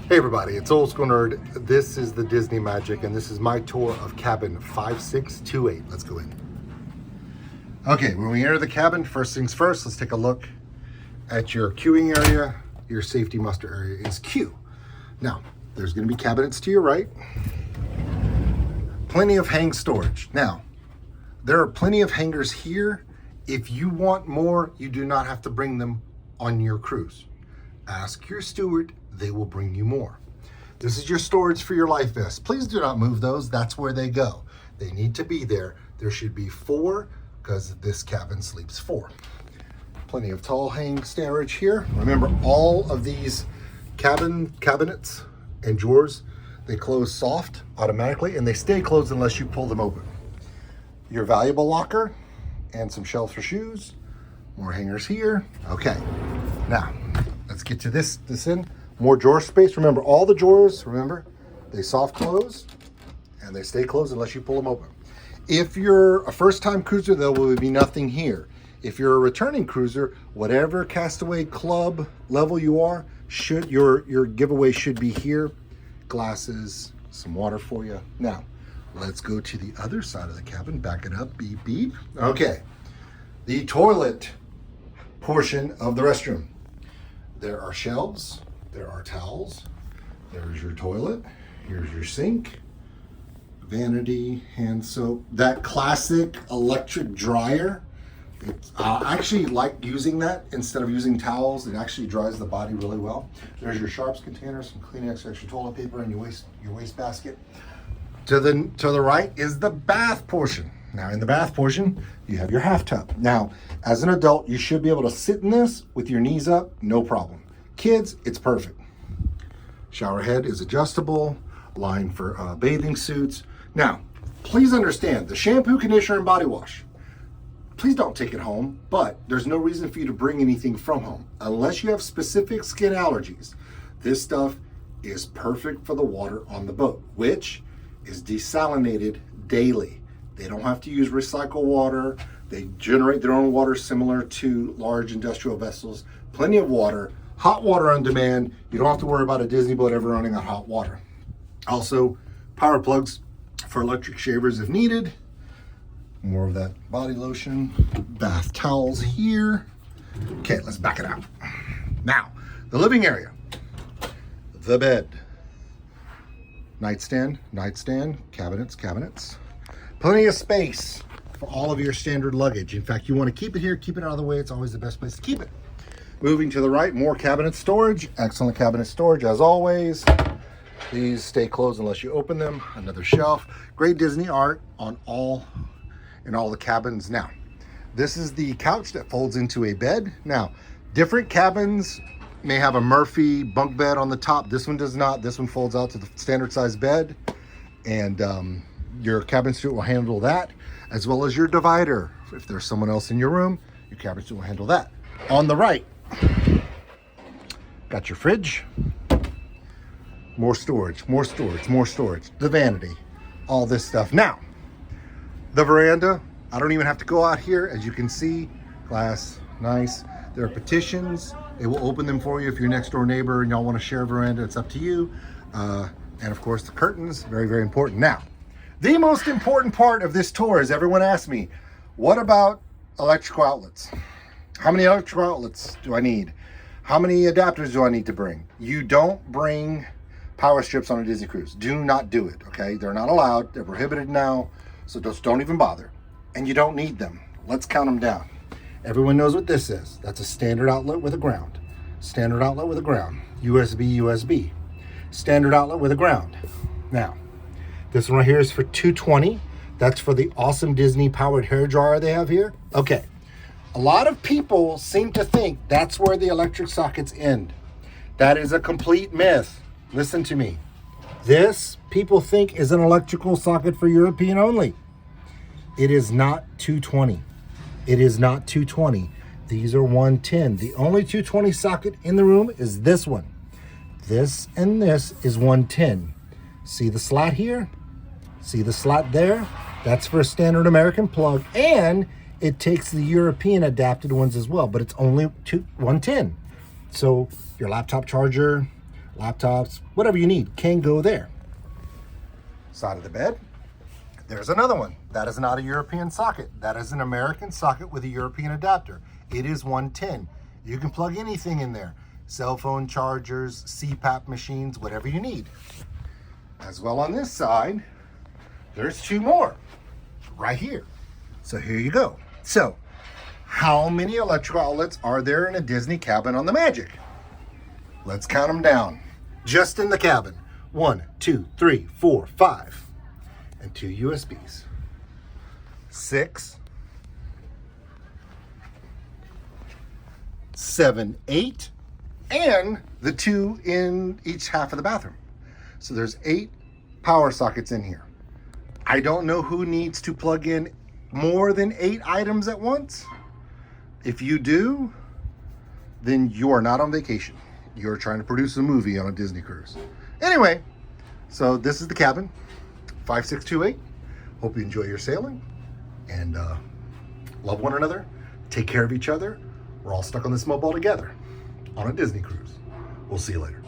Hey everybody, it's Old School Nerd. This is the Disney Magic, and this is my tour of cabin 5628. Let's go in. Okay, when we enter the cabin, first things first, let's take a look at your queuing area. Your safety muster area is Q. Now, there's going to be cabinets to your right. Plenty of hang storage. Now, there are plenty of hangers here. If you want more, you do not have to bring them on your cruise. Ask your steward, they will bring you more. This is your storage for your life vests. Please do not move those. That's where they go. They need to be there. There should be 4 because this cabin sleeps 4. Plenty of tall hang storage here. Remember, all of these cabinets and drawers, they close soft automatically and they stay closed unless you pull them open. Your valuable locker and some shelves for shoes. More hangers here. Okay, now let's get to this end. More drawer space. Remember, all the drawers, they soft close and they stay closed unless you pull them open. If you're a first-time cruiser, there will be nothing here. If you're a returning cruiser, whatever Castaway Club level you are, your giveaway should be here. Glasses, some water for you. Now, let's go to the other side of the cabin. Back it up, beep, beep. Okay, the toilet portion of the restroom. There are shelves, there are towels, there's your toilet, here's your sink, vanity, hand soap, that classic electric dryer. I actually like using that instead of using towels. It actually dries the body really well. There's your sharps container, some Kleenex, extra toilet paper, and your waste basket. To the right is the bath portion. Now in the bath portion, you have your half tub. Now, as an adult, you should be able to sit in this with your knees up, no problem. Kids, it's perfect. Shower head is adjustable, line for bathing suits. Now, please understand, the shampoo, conditioner, and body wash, please don't take it home, but there's no reason for you to bring anything from home unless you have specific skin allergies. This stuff is perfect for the water on the boat, which is desalinated daily. They don't have to use recycled water. They generate their own water similar to large industrial vessels. Plenty of water, hot water on demand. You don't have to worry about a Disney boat ever running on hot water. Also, power plugs for electric shavers if needed. More of that body lotion, bath towels here. Okay, let's back it out. Now, the living area, the bed, nightstand, cabinets. Plenty of space for all of your standard luggage. In fact, you want to keep it here, keep it out of the way. It's always the best place to keep it. Moving to the right, more cabinet storage. Excellent cabinet storage as always. These stay closed unless you open them. Another shelf. Great Disney art in all the cabins. Now, this is the couch that folds into a bed. Now, different cabins may have a Murphy bunk bed on the top. This one does not. This one folds out to the standard size bed. And your cabin steward will handle that, as well as your divider. If there's someone else in your room, your cabin steward will handle that. On the right, got your fridge, more storage, the vanity, all this stuff. Now, the veranda, I don't even have to go out here. As you can see, glass, nice. There are petitions. They will open them for you if you're next door neighbor and y'all want to share a veranda. It's up to you. And of course, the curtains, very, very important. Now, the most important part of this tour is everyone asks me, what about electrical outlets? How many electrical outlets do I need? How many adapters do I need to bring? You don't bring power strips on a Disney cruise. Do not do it, okay? They're not allowed. They're prohibited now, so just don't even bother. And you don't need them. Let's count them down. Everyone knows what this is. That's a standard outlet with a ground. Standard outlet with a ground. USB. Standard outlet with a ground. Now, this one right here is for 220. That's for the awesome Disney powered hair dryer they have here. Okay, a lot of people seem to think that's where the electric sockets end. That is a complete myth. Listen to me. This, people think, is an electrical socket for European only. It is not 220. It is not 220. These are 110. The only 220 socket in the room is this one. This and this is 110. See the slot here? See the slot there? That's for a standard American plug, and it takes the European adapted ones as well, but it's only 110. So your laptop charger, laptops, whatever you need can go there. Side of the bed, there's another one. That is not a European socket. That is an American socket with a European adapter. It is 110. You can plug anything in there. Cell phone chargers, CPAP machines, whatever you need. As well on this side, there's two more right here. So here you go. So how many electrical outlets are there in a Disney cabin on the Magic? Let's count them down. Just in the cabin. 1, 2, 3, 4, 5. And 2 USBs. 6, 7, 8, and the 2 in each half of the bathroom. So there's 8 power sockets in here. I don't know who needs to plug in more than 8 items at once. If you do, then you are not on vacation. You're trying to produce a movie on a Disney cruise. Anyway, so this is the cabin, 5628. Hope you enjoy your sailing and love one another. Take care of each other. We're all stuck on this mobile together on a Disney cruise. We'll see you later.